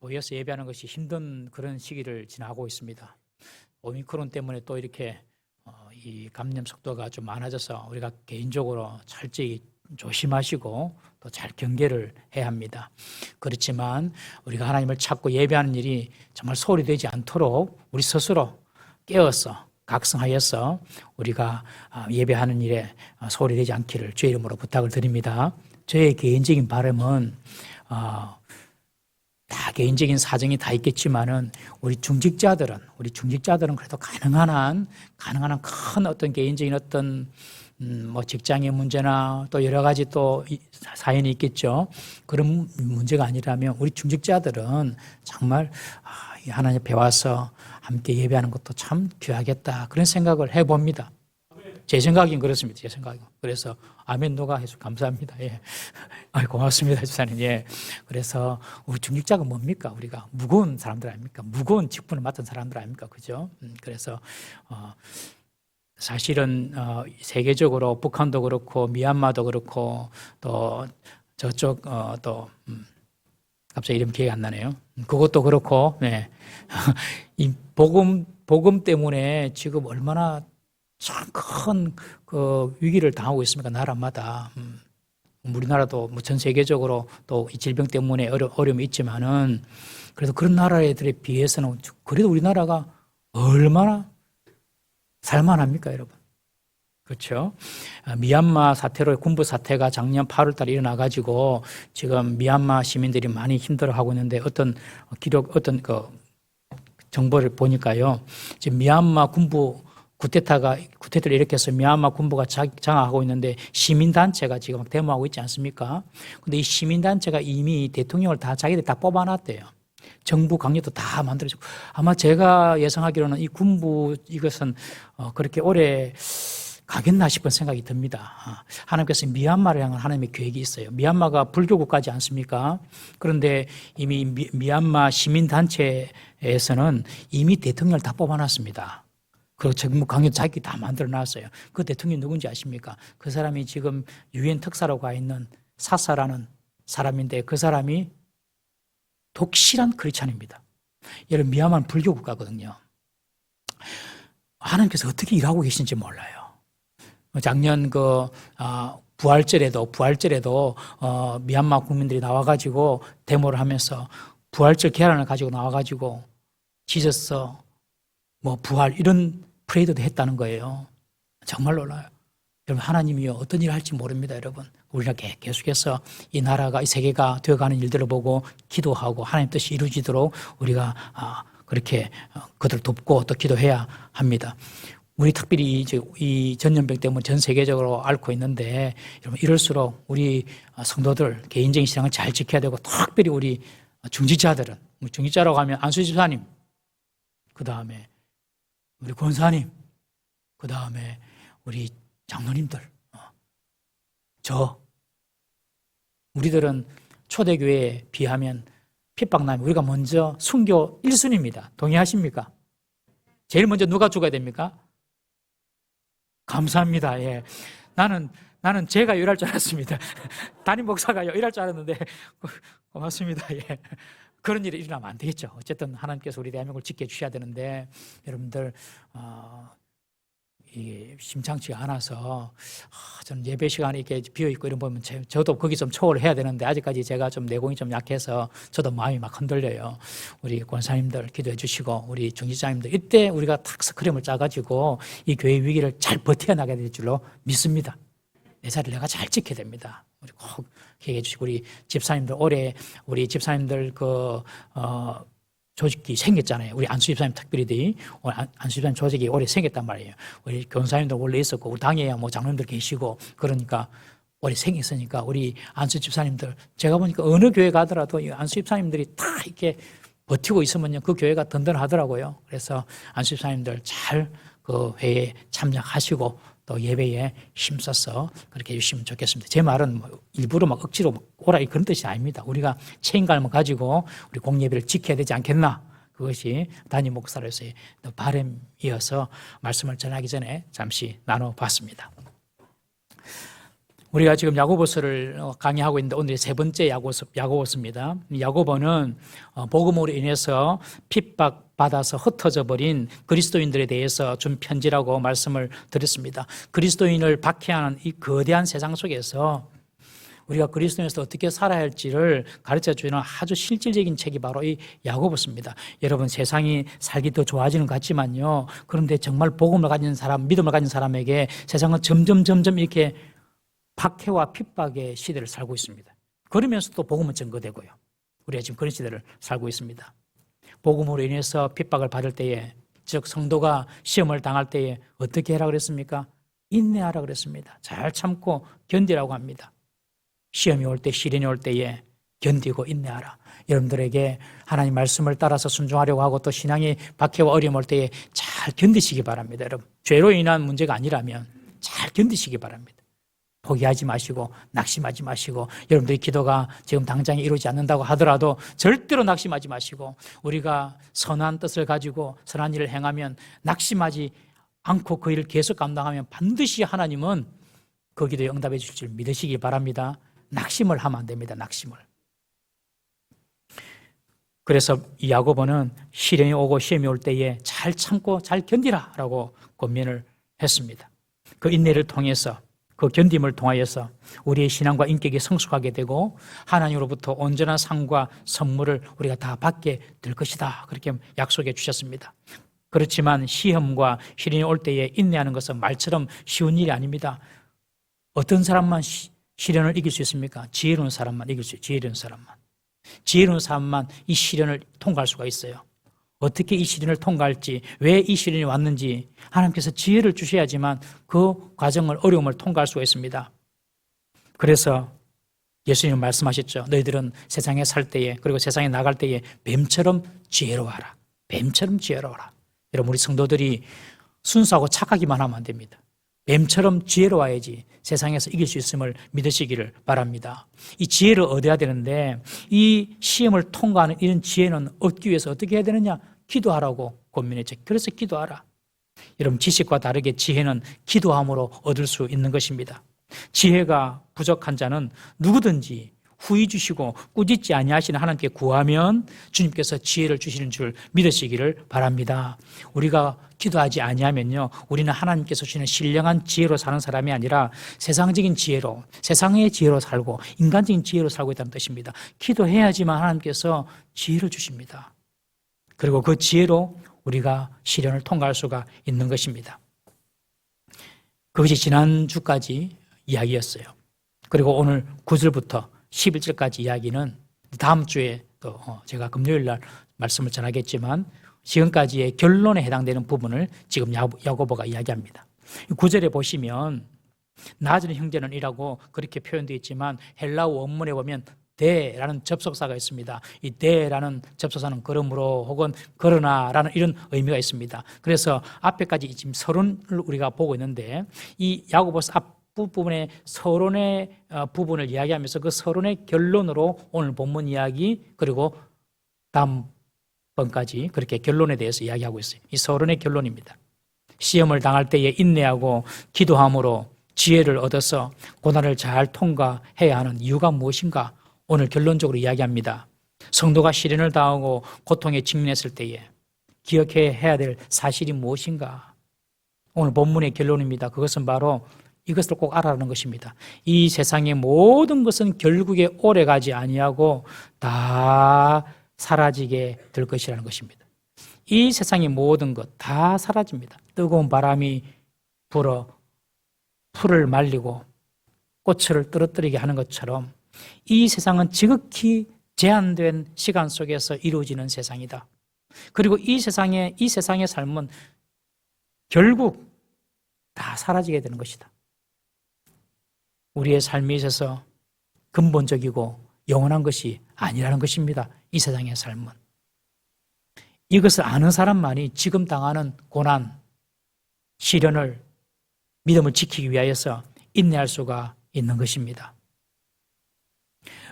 모여서 예배하는 것이 힘든 그런 시기를 지나고 있습니다. 오미크론 때문에 또 이렇게 이 감염 속도가 좀 많아져서 우리가 개인적으로 철저히 조심하시고 또 잘 경계를 해야 합니다. 그렇지만 우리가 하나님을 찾고 예배하는 일이 정말 소홀히 되지 않도록 우리 스스로 깨어서 각성하여서 우리가 예배하는 일에 소홀히 되지 않기를 주의 이름으로 부탁을 드립니다. 저의 개인적인 바람은 다 개인적인 사정이 다 있겠지만은 우리 중직자들은 그래도 가능한 한 큰 어떤 개인적인 어떤 뭐 직장의 문제나 또 여러 가지 또 사연이 있겠죠. 그런 문제가 아니라면 우리 중직자들은 정말 하나님 앞에 와서 함께 예배하는 것도 참 귀하겠다 그런 생각을 해봅니다. 제 생각은 그렇습니다. 제 생각은. 그래서 아멘 누가 해서 감사합니다. 예. 고맙습니다, 주사님. 예. 그래서 우리 중직자가 뭡니까? 우리가 무거운 사람들 아닙니까? 무거운 직분을 맡은 사람들 아닙니까? 그죠? 그래서 사실은 세계적으로 북한도 그렇고 미얀마도 그렇고 또 저쪽 또 갑자기 이름 기억이 안 나네요. 그것도 그렇고, 네. 이 복음 때문에 지금 얼마나 참 큰 그 위기를 당하고 있습니까? 나라마다. 우리나라도 뭐 전 세계적으로 또 이 질병 때문에 어려움이 있지만은 그래도 그런 나라들에 비해서는 그래도 우리나라가 얼마나 살만합니까, 여러분? 그렇죠? 미얀마 사태로 군부 사태가 작년 8월 달에 일어나가지고 지금 미얀마 시민들이 많이 힘들어하고 있는데 어떤 그 정보를 보니까요. 지금 미얀마 군부 쿠데타를 일으켜서 미얀마 군부가 장악하고 있는데 시민단체가 지금 데모하고 있지 않습니까? 근데 이 시민단체가 이미 대통령을 자기들이 다 뽑아놨대요. 정부 강요도 다 만들어지고 아마 제가 예상하기로는 이 군부 이것은 그렇게 오래 가겠나 싶은 생각이 듭니다. 하나님께서 미얀마를 향한 하나님의 계획이 있어요. 미얀마가 불교 국가지 않습니까? 그런데 이미 미얀마 시민단체에서는 이미 대통령을 다 뽑아놨습니다. 그리고 정부 강요 자기 다 만들어놨어요. 그 대통령이 누군지 아십니까? 그 사람이 지금 유엔 특사로 가 있는 사사라는 사람인데 그 사람이 독실한 크리스찬입니다. 여러분 미얀마는 불교 국가거든요. 하나님께서 어떻게 일하고 계신지 몰라요. 작년 부활절에도 미얀마 국민들이 나와가지고 데모를 하면서 부활절 계란을 가지고 나와가지고 지저스 뭐 부활 이런 프레이드도 했다는 거예요. 정말 놀라요. 여러분 하나님이요 어떤 일을 할지 모릅니다. 여러분 우리가 계속해서 이 나라가 이 세계가 되어가는 일들을 보고 기도하고 하나님 뜻이 이루어지도록 우리가 그렇게 그들을 돕고 또 기도해야 합니다. 우리 특별히 이 전염병 때문에 전 세계적으로 앓고 있는데 여러분 이럴수록 우리 성도들 개인적인 신앙을 잘 지켜야 되고 특별히 우리 중직자들은 중직자라고 하면 안수 집사님 그 다음에 우리 권사님 그 다음에 우리 장로님들 우리들은 초대교회에 비하면 핍박나면 우리가 먼저 순교 1순위입니다. 동의하십니까? 제일 먼저 누가 죽어야 됩니까? 감사합니다. 예. 나는 제가 일할 줄 알았습니다. 담임 목사가 일할 줄 알았는데 고맙습니다. 예. 그런 일이 일어나면 안 되겠죠. 어쨌든 하나님께서 우리 대한민국을 지켜주셔야 되는데 여러분들 이게 심상치가 않아서 저는 예배 시간에 이렇게 비어있고 이런 보면 저도 거기 좀 초월을 해야 되는데 아직까지 제가 좀 내공이 좀 약해서 저도 마음이 막 흔들려요. 우리 권사님들 기도해 주시고 우리 중직자님들 이때 우리가 탁 스크림을 짜가지고 이 교회 위기를 잘 버텨나가야 될 줄로 믿습니다. 내 자리를 내가 잘 지켜야 됩니다. 우리 꼭 얘기해 주시고 우리 집사님들 올해 우리 집사님들 조직이 생겼잖아요. 우리 안수 집사님 특별히 안수 집사님 조직이 올해 생겼단 말이에요. 우리 교사님들 원래 있었고 우리 당에 뭐 장로님들 계시고 그러니까 올해 생겼으니까 우리 안수 집사님들 제가 보니까 어느 교회 가더라도 이 안수 집사님들이 다 이렇게 버티고 있으면요 그 교회가 든든하더라고요. 그래서 안수 집사님들 잘 그 회의에 참여하시고 또 예배에 힘써서 그렇게 해주시면 좋겠습니다. 제 말은 뭐 일부러 막 억지로 오라 그런 뜻이 아닙니다. 우리가 책임감을 가지고 우리 공예배를 지켜야 되지 않겠나? 그것이 담임 목사로서의 바람이어서 말씀을 전하기 전에 잠시 나눠봤습니다. 우리가 지금 야고보서를 강의하고 있는데 오늘이 세 번째 야고보서입니다. 야고보는 복음으로 인해서 핍박받아서 흩어져 버린 그리스도인들에 대해서 준 편지라고 말씀을 드렸습니다. 그리스도인을 박해하는 이 거대한 세상 속에서 우리가 그리스도인에서 어떻게 살아야 할지를 가르쳐주는 아주 실질적인 책이 바로 이 야고보서입니다. 여러분, 세상이 살기 더 좋아지는 것 같지만요, 그런데 정말 복음을 가진 사람, 믿음을 가진 사람에게 세상은 점점 이렇게 박해와 핍박의 시대를 살고 있습니다. 그러면서도 복음은 증거되고요. 우리가 지금 그런 시대를 살고 있습니다. 복음으로 인해서 핍박을 받을 때에, 즉 성도가 시험을 당할 때에 어떻게 하라 그랬습니까? 인내하라 그랬습니다. 잘 참고 견디라고 합니다. 시험이 올 때, 시련이 올 때에 견디고 인내하라. 여러분들에게 하나님 말씀을 따라서 순종하려고 하고 또 신앙이 박해와 어려움 올 때에 잘 견디시기 바랍니다. 여러분, 죄로 인한 문제가 아니라면 잘 견디시기 바랍니다. 포기하지 마시고 낙심하지 마시고, 여러분들의 기도가 지금 당장에 이루어지지 않는다고 하더라도 절대로 낙심하지 마시고, 우리가 선한 뜻을 가지고 선한 일을 행하면 낙심하지 않고 그 일을 계속 감당하면 반드시 하나님은 그 기도에 응답해 주실 줄 믿으시기 바랍니다. 낙심을 하면 안 됩니다. 낙심을. 그래서 이 야고보는 시련이 오고 시험이 올 때에 잘 참고 잘 견디라 라고 권면을 했습니다. 그 인내를 통해서, 그 견딤을 통하여서 우리의 신앙과 인격이 성숙하게 되고 하나님으로부터 온전한 상과 선물을 우리가 다 받게 될 것이다, 그렇게 약속해 주셨습니다. 그렇지만 시험과 시련이 올 때에 인내하는 것은 말처럼 쉬운 일이 아닙니다. 어떤 사람만 시련을 이길 수 있습니까? 지혜로운 사람만 이길 수 있어요. 지혜로운 사람만 이 시련을 통과할 수가 있어요. 어떻게 이 시련을 통과할지, 왜 이 시련이 왔는지 하나님께서 지혜를 주셔야지만 그 과정을, 어려움을 통과할 수가 있습니다. 그래서 예수님은 말씀하셨죠. 너희들은 세상에 살 때에, 그리고 세상에 나갈 때에 뱀처럼 지혜로워하라. 뱀처럼 지혜로워라. 여러분, 우리 성도들이 순수하고 착하기만 하면 안 됩니다. 뱀처럼 지혜로워야지 세상에서 이길 수 있음을 믿으시기를 바랍니다. 이 지혜를 얻어야 되는데, 이 시험을 통과하는 이런 지혜는 얻기 위해서 어떻게 해야 되느냐? 기도하라고 권면했죠. 그래서 기도하라. 여러분, 지식과 다르게 지혜는 기도함으로 얻을 수 있는 것입니다. 지혜가 부족한 자는 누구든지 후히 주시고 꾸짖지 아니하시는 하나님께 구하면 주님께서 지혜를 주시는 줄 믿으시기를 바랍니다. 우리가 기도하지 아니하면요, 우리는 하나님께서 주시는 신령한 지혜로 사는 사람이 아니라 세상적인 지혜로, 세상의 지혜로 살고 인간적인 지혜로 살고 있다는 뜻입니다. 기도해야지만 하나님께서 지혜를 주십니다. 그리고 그 지혜로 우리가 시련을 통과할 수가 있는 것입니다. 그것이 지난주까지 이야기였어요. 그리고 오늘 9절부터 11절까지 이야기는 다음 주에 또 제가 금요일 날 말씀을 전하겠지만 지금까지의 결론에 해당되는 부분을 지금 야고보가 이야기합니다. 9절에 보시면 나아지는 형제는 이라고 그렇게 표현되어 있지만 헬라어 원문에 보면 대라는 접속사가 있습니다. 이 대라는 접속사는 그러므로 혹은 그러나라는 이런 의미가 있습니다. 그래서 앞에까지 지금 서론을 우리가 보고 있는데, 이 야고보서 앞부분의 서론의 부분을 이야기하면서 그 서론의 결론으로 오늘 본문 이야기, 그리고 다음 번까지 그렇게 결론에 대해서 이야기하고 있어요. 이 서론의 결론입니다. 시험을 당할 때에 인내하고 기도함으로 지혜를 얻어서 고난을 잘 통과해야 하는 이유가 무엇인가? 오늘 결론적으로 이야기합니다. 성도가 시련을 당하고 고통에 직면했을 때에 기억해야 될 사실이 무엇인가? 오늘 본문의 결론입니다. 그것은 바로 이것을 꼭 알아라는 것입니다. 이 세상의 모든 것은 결국에 오래가지 아니하고 다 사라지게 될 것이라는 것입니다. 이 세상의 모든 것 다 사라집니다. 뜨거운 바람이 불어 풀을 말리고 꽃을 떨어뜨리게 하는 것처럼 이 세상은 지극히 제한된 시간 속에서 이루어지는 세상이다. 그리고 이 세상의 삶은 결국 다 사라지게 되는 것이다. 우리의 삶에 있어서 근본적이고 영원한 것이 아니라는 것입니다. 이 세상의 삶은. 이것을 아는 사람만이 지금 당하는 고난, 시련을, 믿음을 지키기 위하여서 인내할 수가 있는 것입니다.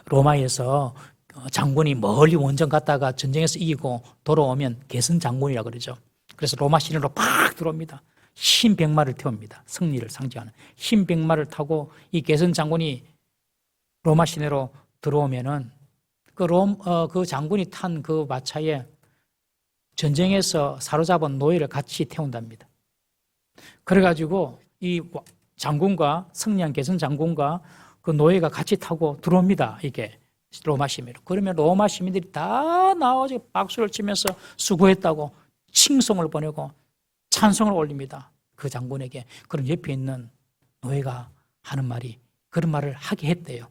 로마에서 장군이 멀리 원정 갔다가 전쟁에서 이기고 돌아오면 개선 장군이라고 그러죠. 그래서 로마 시내로 팍 들어옵니다. 흰 백마를 태웁니다. 승리를 상징하는 흰 백마를 타고 이 게선 장군이 로마 시내로 들어오면은 그 장군이 탄 그 마차에 전쟁에서 사로잡은 노예를 같이 태운답니다. 그래가지고 이 장군과 승리한 게선 장군과 그 노예가 같이 타고 들어옵니다. 이게 로마 시민으로. 그러면 로마 시민들이 다 나와서 박수를 치면서 수고했다고 칭송을 보내고 찬송을 올립니다. 그 장군에게. 그럼 옆에 있는 노예가 하는 말이 그런 말을 하게 했대요.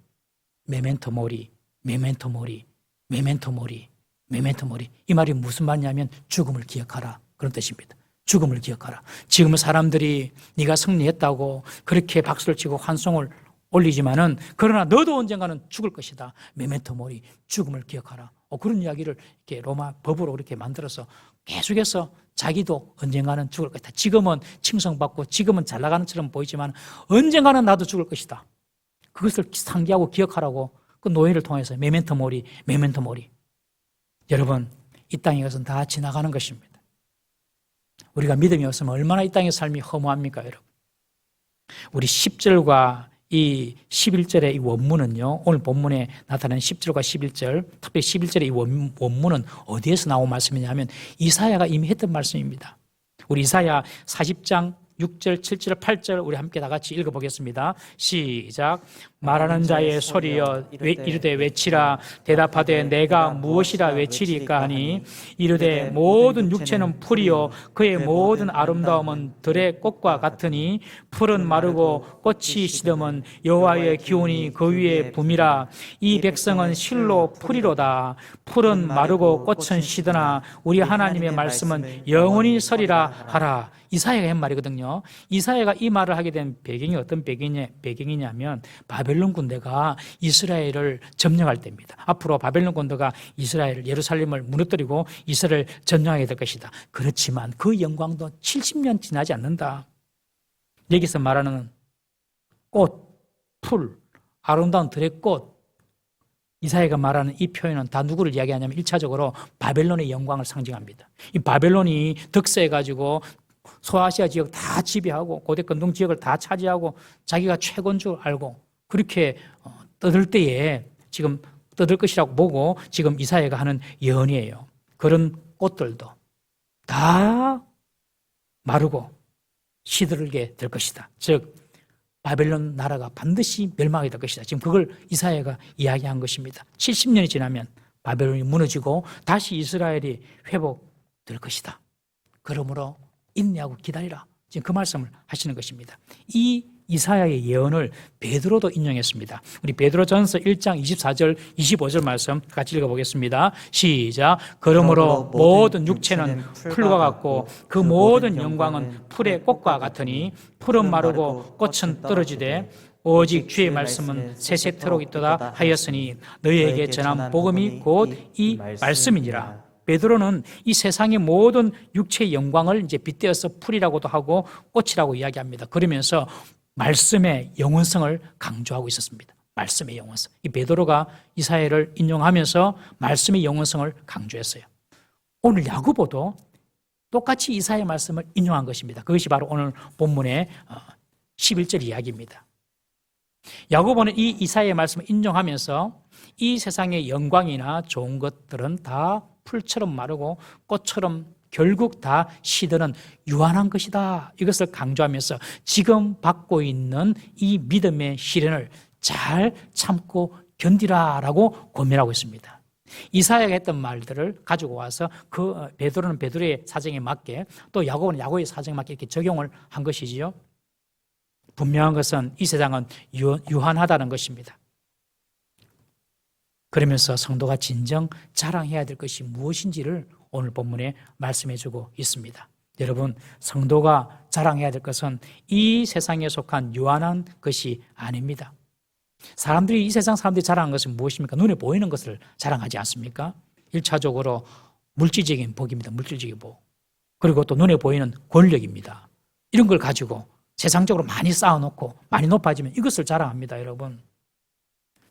메멘토 모리, 메멘토 모리, 메멘토 모리, 메멘토 모리. 이 말이 무슨 말이냐면 죽음을 기억하라. 그런 뜻입니다. 죽음을 기억하라. 지금은 사람들이 네가 승리했다고 그렇게 박수를 치고 환송을 올리지만은 그러나 너도 언젠가는 죽을 것이다. 메멘토 모리, 죽음을 기억하라. 그런 이야기를 이렇게 로마 법으로 이렇게 만들어서 계속해서 자기도 언젠가는 죽을 것이다. 지금은 칭송받고 지금은 잘 나가는 것처럼 보이지만 언젠가는 나도 죽을 것이다. 그것을 상기하고 기억하라고 그 노예를 통해서 메멘토 모리, 메멘토 모리. 여러분, 이 땅에 것은 다 지나가는 것입니다. 우리가 믿음이 없으면 얼마나 이 땅의 삶이 허무합니까, 여러분? 우리 10절과 이 11절의 이 원문은요, 오늘 본문에 나타나는 10절과 11절, 특별히 11절의 이 원문은 어디에서 나온 말씀이냐면 이사야가 이미 했던 말씀입니다. 우리 이사야 40장 6절, 7절, 8절 우리 함께 다 같이 읽어보겠습니다. 시작. 말하는 자의 소리여 이르되 외치라. 대답하되 내가 무엇이라 외치리까 하니 이르되 모든 육체는 풀이요 그의 모든 아름다움은 들의 꽃과 같으니 풀은 마르고 꽃이 시듬은 여호와의 기운이 그 위에 붐이라. 이 백성은 실로 풀이로다. 풀은 마르고 꽃은 시드나 우리 하나님의 말씀은 영원히 서리라 하라. 이사야가 한 말이거든요. 이사야가 이 말을 하게 된 배경이 어떤 배경이냐면 바벨론 군대가 이스라엘을 점령할 때입니다. 앞으로 바벨론 군대가 이스라엘, 예루살렘을 무너뜨리고 이스라엘을 점령하게 될 것이다. 그렇지만 그 영광도 70년 지나지 않는다. 여기서 말하는 꽃, 풀, 아름다운 들의 꽃, 이사야가 말하는 이 표현은 다 누구를 이야기하냐면 1차적으로 바벨론의 영광을 상징합니다. 이 바벨론이 득세해가지고 소아시아 지역 다 지배하고 고대 근동 지역을 다 차지하고 자기가 최고인 줄 알고 그렇게 떠들 때에 지금 떠들 것이라고 보고 지금 이사야가 하는 예언이에요. 그런 꽃들도 다 마르고 시들게 될 것이다. 즉 바벨론 나라가 반드시 멸망하게 될 것이다. 지금 그걸 이사야가 이야기한 것입니다. 70년이 지나면 바벨론이 무너지고 다시 이스라엘이 회복될 것이다. 그러므로 인내하고 기다리라. 지금 그 말씀을 하시는 것입니다. 이 이사야의 예언을 베드로도 인용했습니다. 우리 베드로전서 1장 24절 25절 말씀 같이 읽어보겠습니다. 시작. 그러므로 모든 육체는 풀과 같고 그 모든 영광은 풀의 꽃과 같으니 풀은 마르고 꽃은 떨어지되 오직 주의 말씀은 세세토록 있도다 하였으니 너희에게 전한 복음이 곧 이 말씀이니라. 베드로는 이 세상의 모든 육체의 영광을 이제 빗대어서 풀이라고도 하고 꽃이라고 이야기합니다. 그러면서 말씀의 영원성을 강조하고 있었습니다. 말씀의 영원성. 이 베드로가 이사야를 인용하면서 말씀의 영원성을 강조했어요. 오늘 야고보도 똑같이 이사야의 말씀을 인용한 것입니다. 그것이 바로 오늘 본문의 11절 이야기입니다. 야고보는 이 이사야의 말씀을 인용하면서 이 세상의 영광이나 좋은 것들은 다 풀처럼 마르고 꽃처럼 결국 다 시드는 유한한 것이다. 이것을 강조하면서 지금 받고 있는 이 믿음의 시련을 잘 참고 견디라라고 권면하고 있습니다. 이사야가 했던 말들을 가지고 와서 그 베드로는 베드로의 사정에 맞게 또 야고보는 야고보의 사정에 맞게 이렇게 적용을 한 것이지요. 분명한 것은 이 세상은 유한하다는 것입니다. 그러면서 성도가 진정 자랑해야 될 것이 무엇인지를 오늘 본문에 말씀해주고 있습니다. 여러분, 성도가 자랑해야 될 것은 이 세상에 속한 유한한 것이 아닙니다. 사람들이 이 세상 사람들이 자랑하는 것은 무엇입니까? 눈에 보이는 것을 자랑하지 않습니까? 1차적으로 물질적인 복입니다. 물질적인 복. 그리고 또 눈에 보이는 권력입니다. 이런 걸 가지고 세상적으로 많이 쌓아놓고 많이 높아지면 이것을 자랑합니다, 여러분.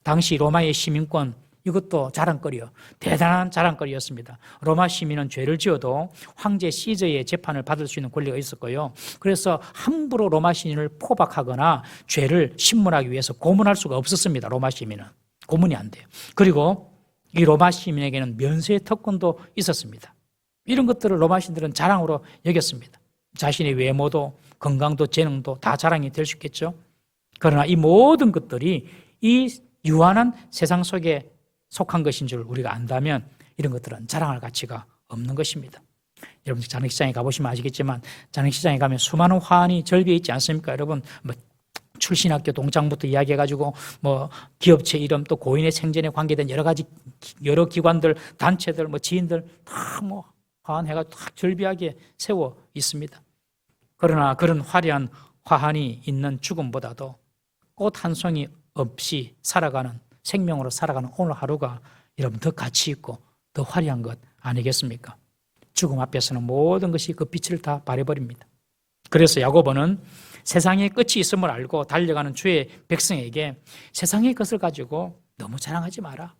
당시 로마의 시민권 이것도 자랑거리요. 대단한 자랑거리였습니다. 로마 시민은 죄를 지어도 황제 시저의 재판을 받을 수 있는 권리가 있었고요. 그래서 함부로 로마 시민을 포박하거나 죄를 신문하기 위해서 고문할 수가 없었습니다. 로마 시민은. 고문이 안 돼요. 그리고 이 로마 시민에게는 면세의 특권도 있었습니다. 이런 것들을 로마 시민들은 자랑으로 여겼습니다. 자신의 외모도 건강도 재능도 다 자랑이 될 수 있겠죠. 그러나 이 모든 것들이 이 유한한 세상 속에 속한 것인 줄 우리가 안다면 이런 것들은 자랑할 가치가 없는 것입니다. 여러분 장례식장에 가보시면 아시겠지만 장례식장에 가면 수많은 화환이 절비해 있지 않습니까? 여러분 출신학교 동창부터 이야기해가지고 기업체 이름 또 고인의 생전에 관계된 여러 기관들 단체들 지인들 다 화환해가지고 다 절비하게 세워 있습니다. 그러나 그런 화려한 화환이 있는 죽음보다도 꽃 한 송이 없이 살아가는 생명으로 살아가는 오늘 하루가 여러분 더 가치 있고 더 화려한 것 아니겠습니까? 죽음 앞에서는 모든 것이 그 빛을 다 발해버립니다. 그래서 야고보는 세상에 끝이 있음을 알고 달려가는 주의 백성에게 세상의 것을 가지고 너무 자랑하지 마라.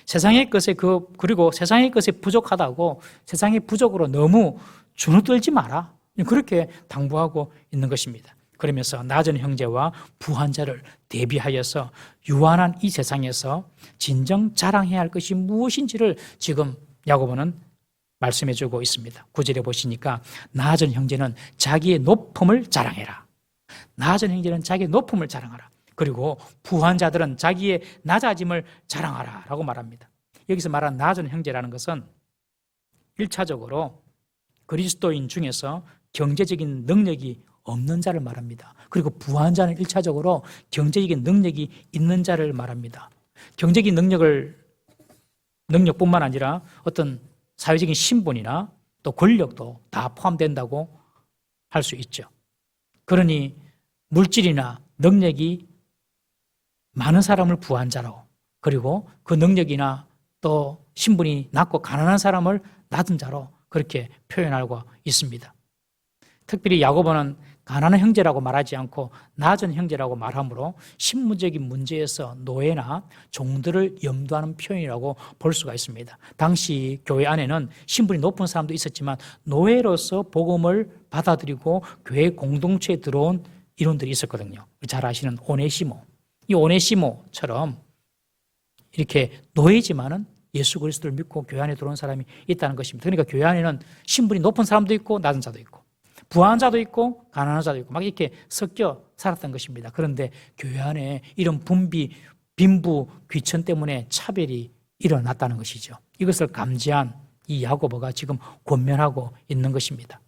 세상의 것에 그리고 세상의 것에 부족하다고 세상의 부족으로 너무 주눅들지 마라. 그렇게 당부하고 있는 것입니다. 그러면서 낮은 형제와 부한 자를 대비하여서 유한한 이 세상에서 진정 자랑해야 할 것이 무엇인지를 지금 야고보는 말씀해 주고 있습니다. 9절에 보시니까 낮은 형제는 자기의 높음을 자랑해라. 낮은 형제는 자기의 높음을 자랑하라. 그리고 부한 자들은 자기의 낮아짐을 자랑하라 라고 말합니다. 여기서 말하는 낮은 형제라는 것은 1차적으로 그리스도인 중에서 경제적인 능력이 없는 자를 말합니다. 그리고 부한 자는 1차적으로 경제적인 능력이 있는 자를 말합니다. 경제적인 능력뿐만 아니라 어떤 사회적인 신분이나 또 권력도 다 포함된다고 할 수 있죠. 그러니 물질이나 능력이 많은 사람을 부한 자로 그리고 그 능력이나 또 신분이 낮고 가난한 사람을 낮은 자로 그렇게 표현하고 있습니다. 특별히 야고보는 가난한 형제라고 말하지 않고 낮은 형제라고 말하므로 신분적인 문제에서 노예나 종들을 염두하는 표현이라고 볼 수가 있습니다. 당시 교회 안에는 신분이 높은 사람도 있었지만 노예로서 복음을 받아들이고 교회 공동체에 들어온 인원들이 있었거든요. 잘 아시는 오네시모. 이 오네시모처럼 이렇게 노예지만은 예수 그리스도를 믿고 교회 안에 들어온 사람이 있다는 것입니다. 그러니까 교회 안에는 신분이 높은 사람도 있고 낮은 자도 있고 부한 자도 있고 가난한 자도 있고 막 이렇게 섞여 살았던 것입니다. 그런데 교회 안에 이런 빈부, 귀천 때문에 차별이 일어났다는 것이죠. 이것을 감지한 이 야고보가 지금 권면하고 있는 것입니다.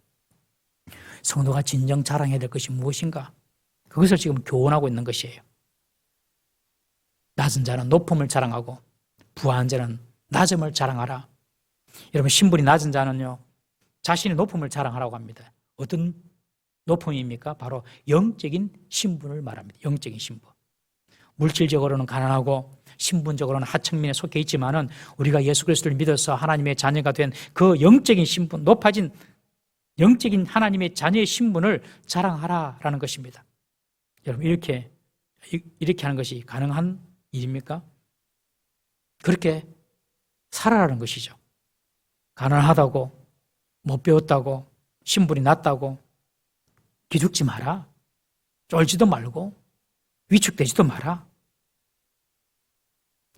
성도가 진정 자랑해야 될 것이 무엇인가? 그것을 지금 교훈하고 있는 것이에요. 낮은 자는 높음을 자랑하고 부한 자는 낮음을 자랑하라. 여러분 신분이 낮은 자는요 자신의 높음을 자랑하라고 합니다. 어떤 높음입니까? 바로 영적인 신분을 말합니다. 영적인 신분. 물질적으로는 가난하고 신분적으로는 하층민에 속해 있지만은 우리가 예수 그리스도를 믿어서 하나님의 자녀가 된 그 영적인 신분, 높아진 영적인 하나님의 자녀의 신분을 자랑하라라는 것입니다. 여러분 이렇게 하는 것이 가능한 일입니까? 그렇게 살아라는 것이죠. 가난하다고 못 배웠다고 신분이 낮다고 기죽지 마라. 쫄지도 말고 위축되지도 마라.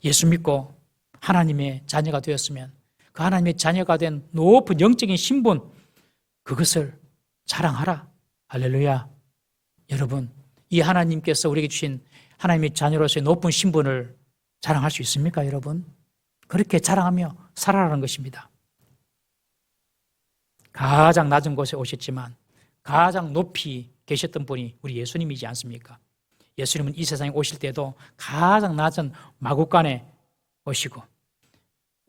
예수 믿고 하나님의 자녀가 되었으면 그 하나님의 자녀가 된 높은 영적인 신분 그것을 자랑하라. 할렐루야. 여러분 이 하나님께서 우리에게 주신 하나님의 자녀로서의 높은 신분을 자랑할 수 있습니까 여러분? 그렇게 자랑하며 살아라는 것입니다. 가장 낮은 곳에 오셨지만 가장 높이 계셨던 분이 우리 예수님이지 않습니까? 예수님은 이 세상에 오실 때도 가장 낮은 마구간에 오시고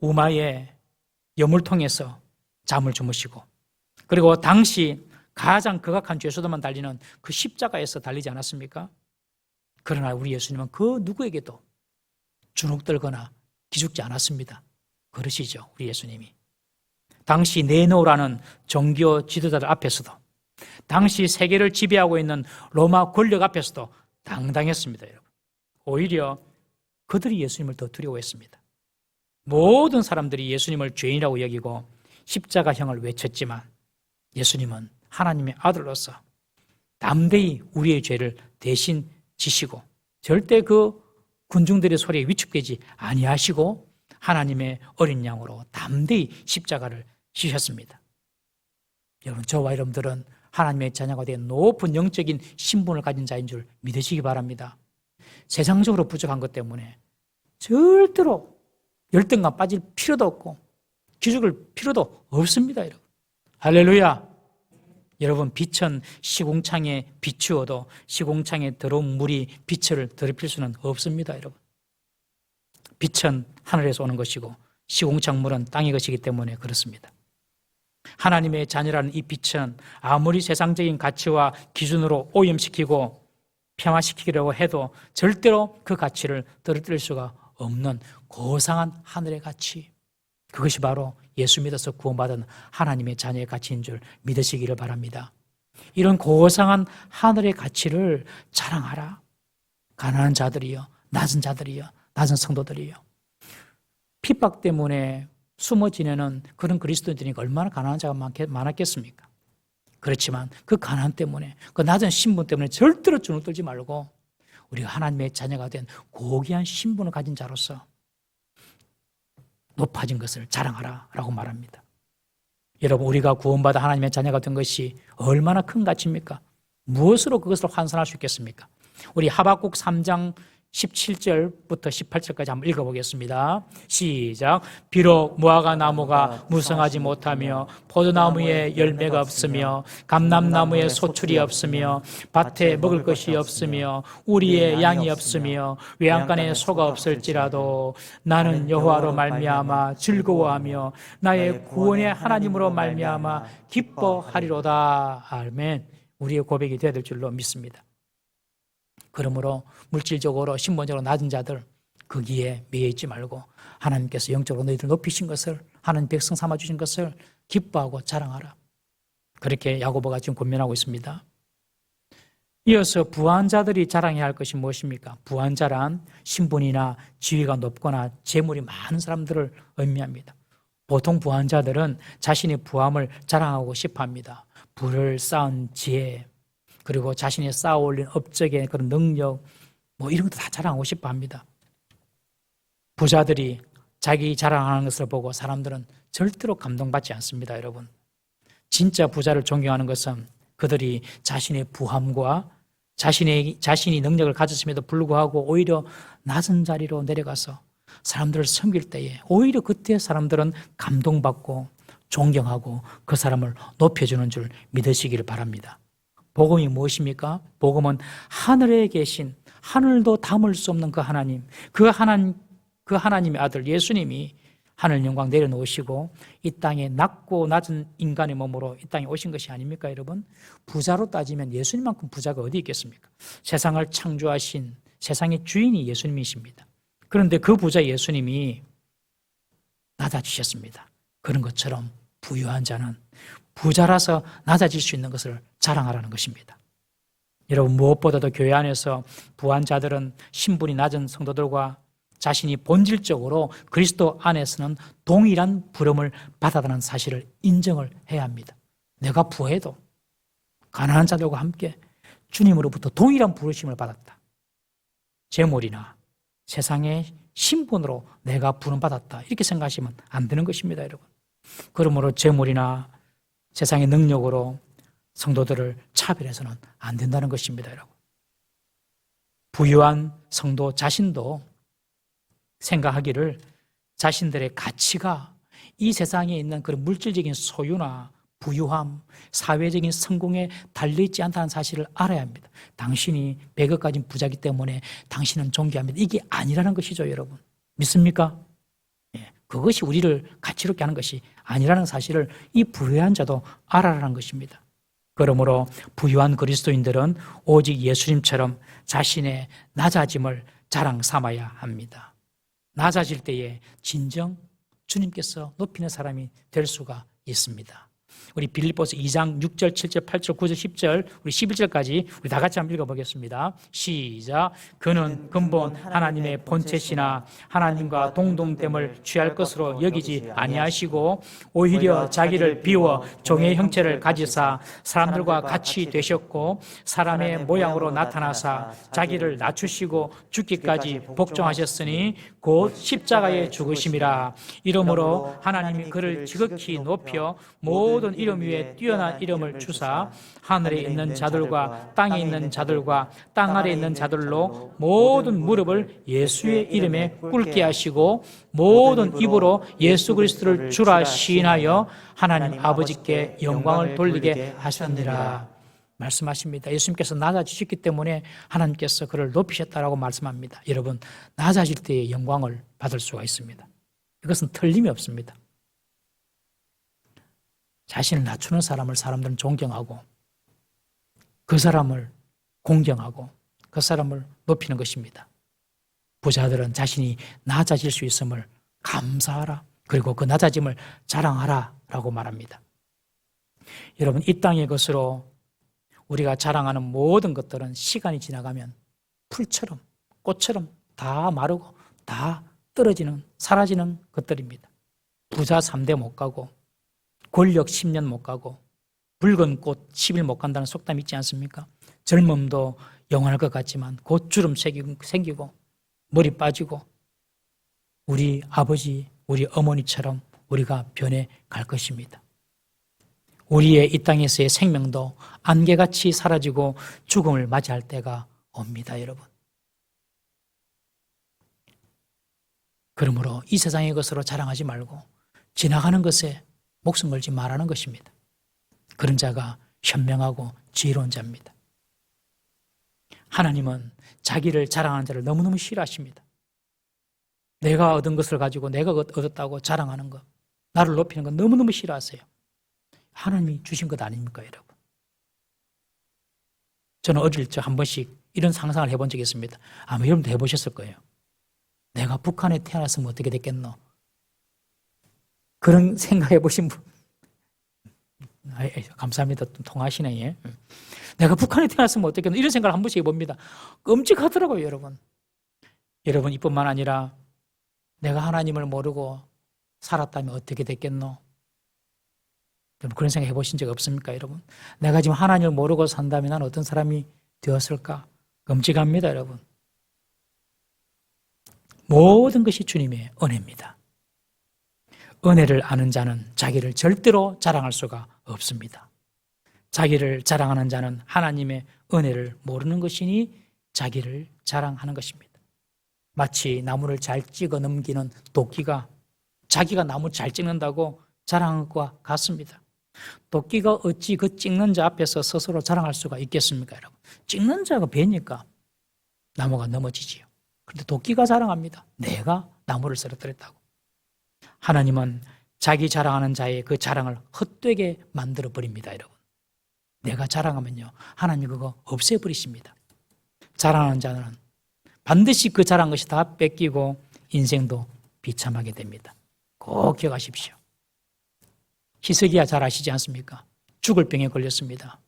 우마의 여물통에서 잠을 주무시고 그리고 당시 가장 극악한 죄수들만 달리는 그 십자가에서 달리지 않았습니까? 그러나 우리 예수님은 그 누구에게도 주눅들거나 기죽지 않았습니다. 그러시죠 우리 예수님이. 당시 네노라는 종교 지도자들 앞에서도 당시 세계를 지배하고 있는 로마 권력 앞에서도 당당했습니다. 여러분. 오히려 그들이 예수님을 더 두려워했습니다. 모든 사람들이 예수님을 죄인이라고 여기고 십자가형을 외쳤지만 예수님은 하나님의 아들로서 담대히 우리의 죄를 대신 지시고 절대 그 군중들의 소리에 위축되지 아니하시고 하나님의 어린 양으로 담대히 십자가를 지셨습니다. 여러분, 저와 여러분들은 하나님의 자녀가 된 높은 영적인 신분을 가진 자인 줄 믿으시기 바랍니다. 세상적으로 부족한 것 때문에 절대로 열등감 빠질 필요도 없고 기죽을 필요도 없습니다. 여러분, 할렐루야. 여러분, 빛은 시궁창에 비추어도 시궁창에 들어온 물이 빛을 더럽힐 수는 없습니다. 여러분, 빛은 하늘에서 오는 것이고 시궁창 물은 땅의 것이기 때문에 그렇습니다. 하나님의 자녀라는 이 빛은 아무리 세상적인 가치와 기준으로 오염시키고 평화시키려고 해도 절대로 그 가치를 떨어뜨릴 수가 없는 고상한 하늘의 가치, 그것이 바로 예수 믿어서 구원받은 하나님의 자녀의 가치인 줄 믿으시기를 바랍니다. 이런 고상한 하늘의 가치를 자랑하라. 가난한 자들이요, 낮은 자들이요, 낮은 성도들이요, 핍박 때문에 숨어 지내는 그런 그리스도인들이 얼마나 가난한 자가 많았겠습니까? 그렇지만 그 가난 때문에, 그 낮은 신분 때문에 절대로 주눅 들지 말고 우리가 하나님의 자녀가 된 고귀한 신분을 가진 자로서 높아진 것을 자랑하라 라고 말합니다. 여러분, 우리가 구원받아 하나님의 자녀가 된 것이 얼마나 큰 가치입니까? 무엇으로 그것을 환산할 수 있겠습니까? 우리 하박국 3장 17절부터 18절까지 한번 읽어보겠습니다. 시작. 비록 무화과 나무가 무성하지 못하며 포도나무에 열매가 없으며 감람나무에 소출이 없으며 밭에 먹을 것이 없으며 우리의 양이 없으며 외양간에 소가 없을지라도 나는 여호와로 말미암아 즐거워하며 나의 구원의 하나님으로 말미암아 기뻐하리로다. 아멘. 우리의 고백이 되어야 될 줄로 믿습니다. 그러므로 물질적으로 신분적으로 낮은 자들 거기에 매여있지 말고 하나님께서 영적으로 너희들 높이신 것을, 하나님 백성 삼아주신 것을 기뻐하고 자랑하라. 그렇게 야고보가 지금 권면하고 있습니다. 이어서 부한자들이 자랑해야 할 것이 무엇입니까? 부한자란 신분이나 지위가 높거나 재물이 많은 사람들을 의미합니다. 보통 부한자들은 자신의 부함을 자랑하고 싶어합니다. 부를 쌓은 지혜, 그리고 자신이 쌓아올린 업적의 그런 능력, 이런 것도 다 자랑하고 싶어 합니다. 부자들이 자기 자랑하는 것을 보고 사람들은 절대로 감동받지 않습니다, 여러분. 진짜 부자를 존경하는 것은 그들이 자신의 부함과 자신이 능력을 가졌음에도 불구하고 오히려 낮은 자리로 내려가서 사람들을 섬길 때에 오히려 그때 사람들은 감동받고 존경하고 그 사람을 높여주는 줄 믿으시기를 바랍니다. 복음이 무엇입니까? 복음은 하늘에 계신, 하늘도 담을 수 없는 그 하나님, 그 하나님의 아들 예수님이 하늘 영광 내려놓으시고 이 땅에 낮고 낮은 인간의 몸으로 이 땅에 오신 것이 아닙니까, 여러분? 부자로 따지면 예수님만큼 부자가 어디 있겠습니까? 세상을 창조하신 세상의 주인이 예수님이십니다. 그런데 그 부자 예수님이 낮아지셨습니다. 그런 것처럼 부유한 자는 부자라서 낮아질 수 있는 것을 자랑하라는 것입니다. 여러분, 무엇보다도 교회 안에서 부한 자들은 신분이 낮은 성도들과 자신이 본질적으로 그리스도 안에서는 동일한 부름을 받았다는 사실을 인정을 해야 합니다. 내가 부해도 가난한 자들과 함께 주님으로부터 동일한 부르심을 받았다. 재물이나 세상의 신분으로 내가 부름받았다, 이렇게 생각하시면 안 되는 것입니다, 여러분. 그러므로 재물이나 세상의 능력으로 성도들을 차별해서는 안 된다는 것입니다, 여러분. 부유한 성도 자신도 생각하기를 자신들의 가치가 이 세상에 있는 그런 물질적인 소유나 부유함, 사회적인 성공에 달려있지 않다는 사실을 알아야 합니다. 당신이 100억 가진 부자이기 때문에 당신은 존귀합니다, 이게 아니라는 것이죠, 여러분. 믿습니까? 그것이 우리를 가치롭게 하는 것이 아니라는 사실을 이 부유한 자도 알아라는 것입니다. 그러므로 부유한 그리스도인들은 오직 예수님처럼 자신의 낮아짐을 자랑 삼아야 합니다. 낮아질 때에 진정 주님께서 높이는 사람이 될 수가 있습니다. 우리 빌립보서 2장 6절, 7절, 8절, 9절, 10절, 우리 11절까지 우리 다 같이 한번 읽어보겠습니다. 시작. 그는 근본 하나님의 본체시나 하나님과 동등됨을 취할 것으로 여기지 아니하시고 오히려 자기를 비워 종의 형체를 가지사 사람들과 같이 되셨고 사람의 모양으로 나타나사 자기를 낮추시고 죽기까지 복종하셨으니 곧 십자가에 죽으심이라. 이러므로 하나님이 그를 지극히 높여 모든 이름 위에 뛰어난 이름을 주사 하늘에 있는 자들과 땅에 있는 자들과 땅 아래에 있는 자들로 모든 무릎을 예수의 이름에 꿇게 하시고 모든 입으로 예수 그리스도를 주라 시인하여 하나님 아버지께 영광을 돌리게 하셨느니라. 말씀하십니다. 예수님께서 낮아지셨기 때문에 하나님께서 그를 높이셨다라고 말씀합니다. 여러분, 낮아질 때의 영광을 받을 수가 있습니다. 이것은 틀림이 없습니다. 자신을 낮추는 사람을 사람들은 존경하고 그 사람을 공경하고 그 사람을 높이는 것입니다. 부자들은 자신이 낮아질 수 있음을 감사하라. 그리고 그 낮아짐을 자랑하라 라고 말합니다. 여러분, 이 땅의 것으로 우리가 자랑하는 모든 것들은 시간이 지나가면 풀처럼 꽃처럼 다 마르고 다 떨어지는 사라지는 것들입니다. 부자 3대 못 가고 권력 10년 못 가고 붉은 꽃 10일 못 간다는 속담 있지 않습니까? 젊음도 영원할 것 같지만 곧 주름 생기고 머리 빠지고 우리 아버지, 우리 어머니처럼 우리가 변해 갈 것입니다. 우리의 이 땅에서의 생명도 안개같이 사라지고 죽음을 맞이할 때가 옵니다, 여러분. 그러므로 이 세상의 것으로 자랑하지 말고 지나가는 것에 목숨 걸지 말라는 것입니다. 그런 자가 현명하고 지혜로운 자입니다. 하나님은 자기를 자랑하는 자를 너무너무 싫어하십니다. 내가 얻은 것을 가지고 내가 얻었다고 자랑하는 것, 나를 높이는 것 너무너무 싫어하세요. 하나님이 주신 것 아닙니까, 여러분? 저는 어릴 적 한 번씩 이런 상상을 해본 적이 있습니다. 아마 여러분도 해보셨을 거예요. 내가 북한에 태어났으면 어떻게 됐겠노? 그런 생각해 보신 분? 감사합니다. 통하시네. 예. 내가 북한에 태어났으면 어떻겠노? 이런 생각을 한 번씩 해봅니다. 끔찍하더라고요, 여러분. 여러분, 이뿐만 아니라 내가 하나님을 모르고 살았다면 어떻게 됐겠노? 그런 생각 해보신 적 없습니까, 여러분? 내가 지금 하나님을 모르고 산다면 난 어떤 사람이 되었을까? 끔찍합니다, 여러분. 모든 것이 주님의 은혜입니다. 은혜를 아는 자는 자기를 절대로 자랑할 수가 없습니다. 자기를 자랑하는 자는 하나님의 은혜를 모르는 것이니 자기를 자랑하는 것입니다. 마치 나무를 잘 찍어 넘기는 도끼가 자기가 나무 잘 찍는다고 자랑한 것과 같습니다. 도끼가 어찌 그 찍는 자 앞에서 스스로 자랑할 수가 있겠습니까, 여러분? 찍는 자가 배니까 나무가 넘어지지요. 그런데 도끼가 자랑합니다. 내가 나무를 쓰러뜨렸다고. 하나님은 자기 자랑하는 자의 그 자랑을 헛되게 만들어 버립니다, 여러분. 내가 자랑하면요, 하나님 그거 없애버리십니다. 자랑하는 자는 반드시 그 자랑한 것이 다 뺏기고 인생도 비참하게 됩니다. 꼭 기억하십시오. 히스기야 잘 아시지 않습니까? 죽을 병에 걸렸습니다.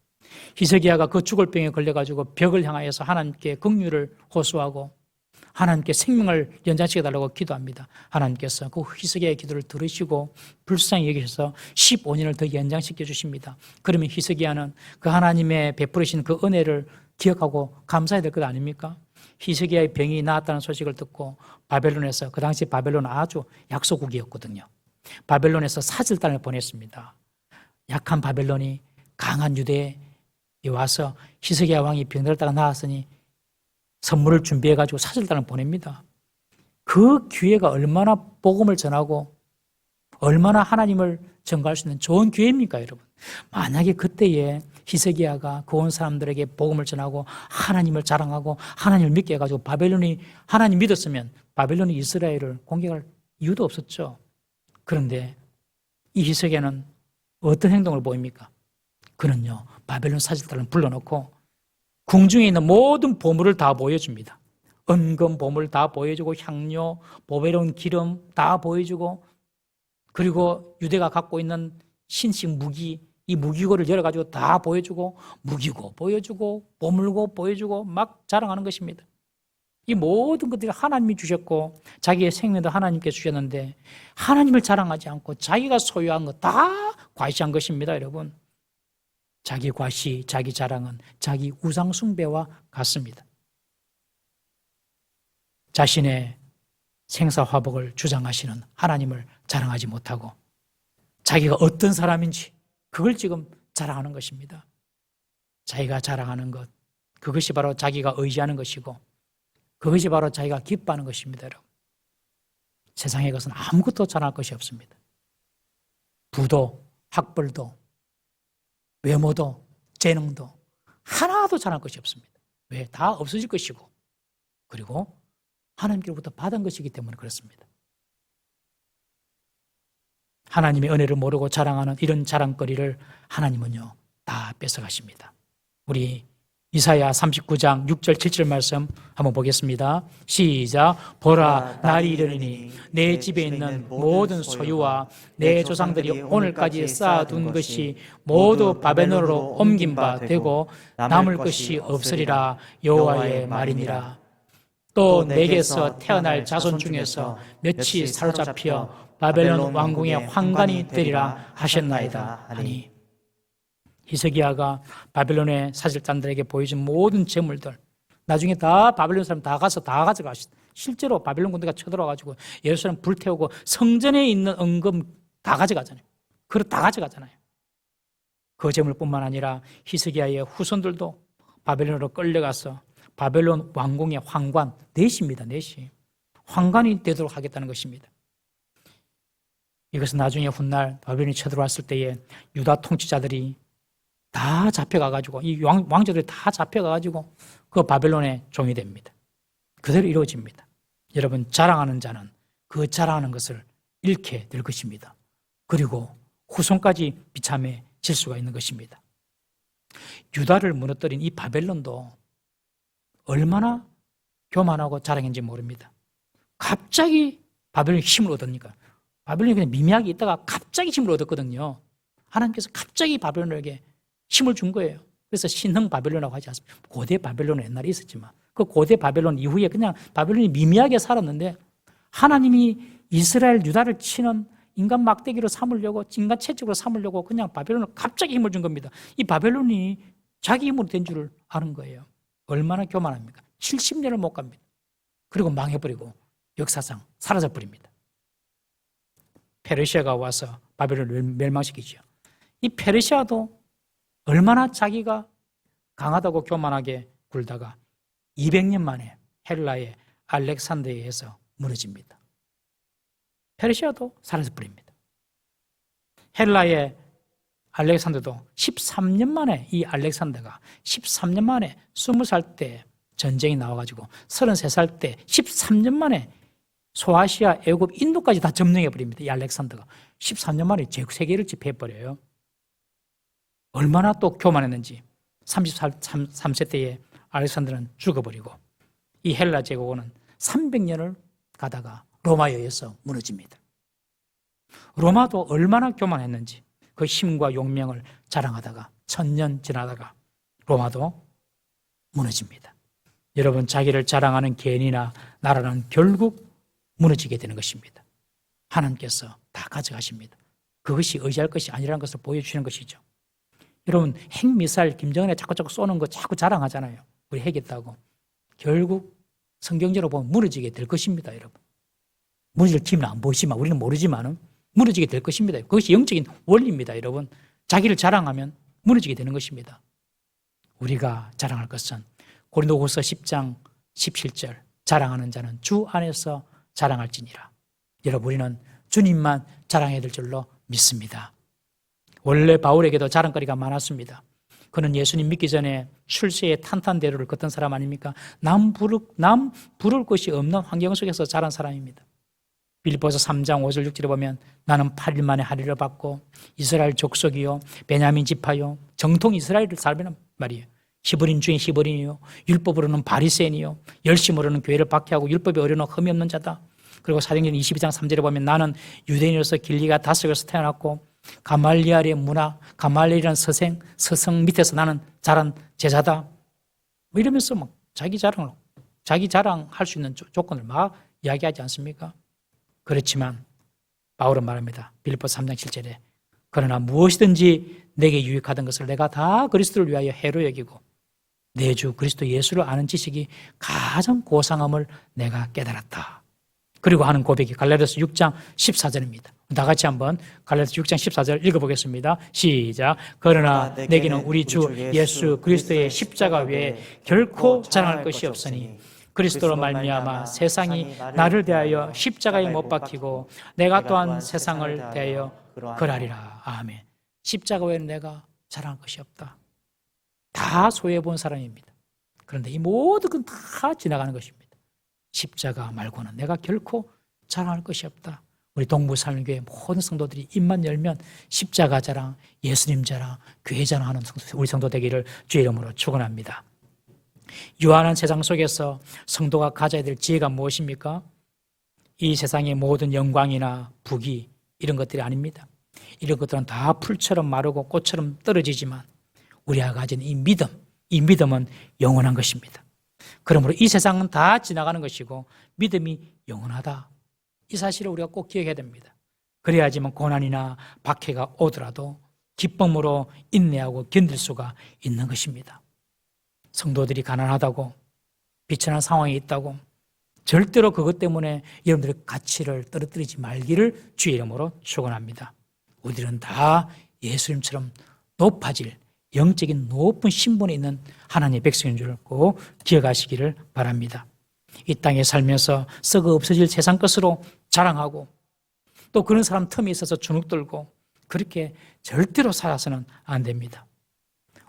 히스기야가 그 죽을 병에 걸려가지고 벽을 향하여서 하나님께 긍휼을 호소하고 하나님께 생명을 연장시켜달라고 기도합니다. 하나님께서 그 히스기야의 기도를 들으시고 불쌍히 여기셔서 15년을 더 연장시켜 주십니다. 그러면 히스기야는 그 하나님의 베풀으신 그 은혜를 기억하고 감사해야 될 것 아닙니까? 히스기야의 병이 나았다는 소식을 듣고 바벨론에서, 그 당시 바벨론은 아주 약소국이었거든요. 바벨론에서 사절단을 보냈습니다. 약한 바벨론이 강한 유대에 와서 히스기야 왕이 병들었다가 나았으니 선물을 준비해가지고 사절단을 보냅니다. 그 기회가 얼마나 복음을 전하고 얼마나 하나님을 전가할 수 있는 좋은 기회입니까, 여러분? 만약에 그때에 히스기야가 그 온 사람들에게 복음을 전하고 하나님을 자랑하고 하나님을 믿게 해가지고 바벨론이 하나님 믿었으면 바벨론이 이스라엘을 공격할 이유도 없었죠. 그런데 이 히스기야는 어떤 행동을 보입니까? 그는요, 바벨론 사절단을 불러놓고 궁중에 있는 모든 보물을 다 보여줍니다. 은금 보물 다 보여주고 향료, 보배로운 기름 다 보여주고, 그리고 유대가 갖고 있는 신식 무기, 이 무기고를 열어가지고 다 보여주고 무기고 보여주고 보물고 보여주고 막 자랑하는 것입니다. 이 모든 것들이 하나님이 주셨고 자기의 생명도 하나님께 주셨는데 하나님을 자랑하지 않고 자기가 소유한 것 다 과시한 것입니다. 여러분, 자기 과시, 자기 자랑은 자기 우상 숭배와 같습니다. 자신의 생사화복을 주장하시는 하나님을 자랑하지 못하고 자기가 어떤 사람인지 그걸 지금 자랑하는 것입니다. 자기가 자랑하는 것, 그것이 바로 자기가 의지하는 것이고 그것이 바로 자기가 기뻐하는 것입니다. 여러분, 세상에 것은 아무것도 자랑할 것이 없습니다. 부도, 학벌도, 외모도, 재능도 하나도 자랑할 것이 없습니다. 왜? 다 없어질 것이고 그리고 하나님께로부터 받은 것이기 때문에 그렇습니다. 하나님의 은혜를 모르고 자랑하는 이런 자랑거리를 하나님은요 다 뺏어가십니다. 우리 이사야 39장 6절 7절 말씀 한번 보겠습니다. 시작. 보라, 날이 이르리니 내 집에 있는 모든 소유와 내 조상들이 오늘까지 쌓아둔 것이 모두 바벨론으로 옮긴 바 되고 남을 것이 없으리라. 여호와의 말이니라. 또 내게서 태어날 자손 중에서 몇이 사로잡혀 바벨론 왕궁의 환관이 되리라 하셨나이다 하니, 히스기야가 바벨론의 사절단들에게 보여준 모든 재물들 나중에 다 바벨론 사람 다 가서 다 가져가시다. 실제로 바벨론 군대가 쳐들어와가지고 예루살렘 불태우고 성전에 있는 은금 다 가져가잖아요. 그걸 다 가져가잖아요. 그 재물뿐만 아니라 히스기야의 후손들도 바벨론으로 끌려가서 바벨론 왕궁의 환관, 넷입니다. 넷이 환관이 되도록 하겠다는 것입니다. 이것은 나중에 훗날 바벨론이 쳐들어왔을 때에 유다 통치자들이 다 잡혀가가지고 이 왕자들이 다 잡혀가가지고 그 바벨론의 종이 됩니다. 그대로 이루어집니다. 여러분, 자랑하는 자는 그 자랑하는 것을 잃게 될 것입니다. 그리고 후손까지 비참해질 수가 있는 것입니다. 유다를 무너뜨린 이 바벨론도 얼마나 교만하고 자랑인지 모릅니다. 갑자기 바벨론이 힘을 얻으니까 바벨론이 그냥 미미하게 있다가 갑자기 힘을 얻었거든요. 하나님께서 갑자기 바벨론에게 힘을 준 거예요. 그래서 신흥 바벨론이라고 하지 않습니까? 고대 바벨론은 옛날에 있었지만 그 고대 바벨론 이후에 그냥 바벨론이 미미하게 살았는데 하나님이 이스라엘 유다를 치는 인간 막대기로 삼으려고 인간 채찍으로 삼으려고 그냥 바벨론을 갑자기 힘을 준 겁니다. 이 바벨론이 자기 힘으로 된 줄을 아는 거예요. 얼마나 교만합니까? 70년을 못 갑니다. 그리고 망해버리고 역사상 사라져버립니다. 페르시아가 와서 바벨론을 멸망시키죠. 이 페르시아도 얼마나 자기가 강하다고 교만하게 굴다가 200년 만에 헬라의 알렉산더에 의해서 무너집니다. 페르시아도 사라져버립니다. 헬라의 알렉산더도 13년 만에 이 알렉산더가 13년 만에 20살 때 전쟁이 나와가지고 33살 때 13년 만에 소아시아, 애굽, 인도까지 다 점령해버립니다. 이 알렉산더가 13년 만에 세계를 지배해버려요. 얼마나 또 교만했는지 33세 때에 알렉산더는 죽어버리고 이 헬라 제국은 300년을 가다가 로마에 의해서 무너집니다. 로마도 얼마나 교만했는지 그 힘과 용명을 자랑하다가 1000년 지나다가 로마도 무너집니다. 여러분, 자기를 자랑하는 개인이나 나라는 결국 무너지게 되는 것입니다. 하나님께서 다 가져가십니다. 그것이 의지할 것이 아니라는 것을 보여주시는 것이죠. 여러분, 핵미사일 김정은에 자꾸 쏘는 거 자꾸 자랑하잖아요. 우리 핵 있다고. 결국 성경적으로 보면 무너지게 될 것입니다. 여러분, 무너질 팀은 안 보이지만 우리는 모르지만 무너지게 될 것입니다. 그것이 영적인 원리입니다. 여러분, 자기를 자랑하면 무너지게 되는 것입니다. 우리가 자랑할 것은 고린도후서 10장 17절 자랑하는 자는 주 안에서 자랑할지니라. 여러분, 우리는 주님만 자랑해야 될 줄로 믿습니다. 원래 바울에게도 자랑거리가 많았습니다. 그는 예수님 믿기 전에 출세의 탄탄대로를 걷던 사람 아닙니까? 남 부를 것이 없는 환경 속에서 자란 사람입니다. 빌립보서 3장 5절 6절에 보면 나는 8일 만에 할례를 받고 이스라엘 족속이요 베냐민 지파요 정통 이스라엘을 살면 말이에요. 히브리인 중에 히브리인이요 율법으로는 바리새인이요 열심으로는 교회를 박해하고 율법에 어려놓은 흠이 없는 자다. 그리고 사도행전 22장 3절에 보면 나는 유대인으로서 길리가 다스에서 태어났고 가말리엘의 문화, 가말리엘이라는 서성 밑에서 나는 자란 제자다. 뭐 이러면서 막 자기 자랑할 수 있는 조건을 막 이야기하지 않습니까? 그렇지만 바울은 말합니다. 빌립보서 3장 7절에 그러나 무엇이든지 내게 유익하던 것을 내가 다 그리스도를 위하여 해로 여기고 내 주 그리스도 예수를 아는 지식이 가장 고상함을 내가 깨달았다. 그리고 하는 고백이 갈라디아서 6장 14절입니다. 다 같이 한번 갈라디아서 6장 14절 읽어보겠습니다. 시작. 그러나 내게는 우리 주 예수 그리스도의 십자가 외에 결코 자랑할 것이 없으니 그리스도로 말미암아 세상이 나를 대하여 십자가에 못 박히고 내가 또한 세상을 대하여 그러하리라. 아멘. 십자가 외에는 내가 자랑할 것이 없다. 다 소유해 본 사람입니다. 그런데 이 모든 건 다 지나가는 것입니다. 십자가 말고는 내가 결코 자랑할 것이 없다. 우리 동부살림교회 모든 성도들이 입만 열면 십자가 자랑, 예수님 자랑, 교회 자랑하는 우리 성도 되기를 주의 이름으로 축원합니다. 유한한 세상 속에서 성도가 가져야 될 지혜가 무엇입니까? 이 세상의 모든 영광이나 부귀 이런 것들이 아닙니다. 이런 것들은 다 풀처럼 마르고 꽃처럼 떨어지지만 우리가 가진 이 믿음은 영원한 것입니다. 그러므로 이 세상은 다 지나가는 것이고 믿음이 영원하다. 이 사실을 우리가 꼭 기억해야 됩니다. 그래야지만 고난이나 박해가 오더라도 기쁨으로 인내하고 견딜 수가 있는 것입니다. 성도들이 가난하다고 비천한 상황이 있다고 절대로 그것 때문에 여러분들의 가치를 떨어뜨리지 말기를 주의 이름으로 축원합니다. 우리는 다 예수님처럼 높아질 영적인 높은 신분에 있는 하나님의 백성인 줄 꼭 기억하시기를 바랍니다. 이 땅에 살면서 썩어 없어질 세상 것으로 자랑하고 또 그런 사람 틈에 있어서 주눅들고 그렇게 절대로 살아서는 안 됩니다.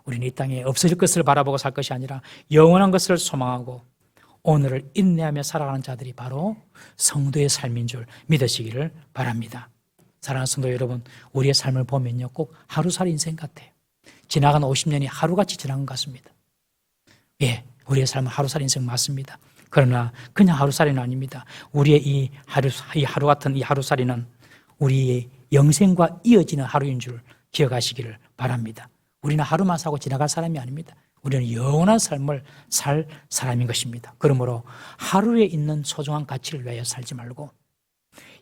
우리는 이 땅에 없어질 것을 바라보고 살 것이 아니라 영원한 것을 소망하고 오늘을 인내하며 살아가는 자들이 바로 성도의 삶인 줄 믿으시기를 바랍니다. 사랑하는 성도 여러분, 우리의 삶을 보면요 꼭 하루살이 인생 같아요. 지나간 50년이 하루같이 지난 것 같습니다. 예, 우리의 삶은 하루살이 인생 맞습니다. 그러나 그냥 하루살이는 아닙니다. 우리의 이 하루 같은 이 하루살이는 우리의 영생과 이어지는 하루인 줄 기억하시기를 바랍니다. 우리는 하루만 사고 지나갈 사람이 아닙니다. 우리는 영원한 삶을 살 사람인 것입니다. 그러므로 하루에 있는 소중한 가치를 위하여 살지 말고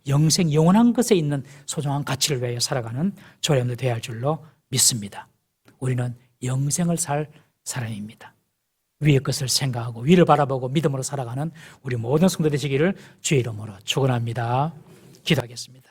영원한 것에 있는 소중한 가치를 위하여 살아가는 저와 여러분들 되어야 할 줄로 믿습니다. 우리는 영생을 살 사람입니다. 위의 것을 생각하고 위를 바라보고 믿음으로 살아가는 우리 모든 성도 되시기를 주의 이름으로 축원합니다. 기도하겠습니다.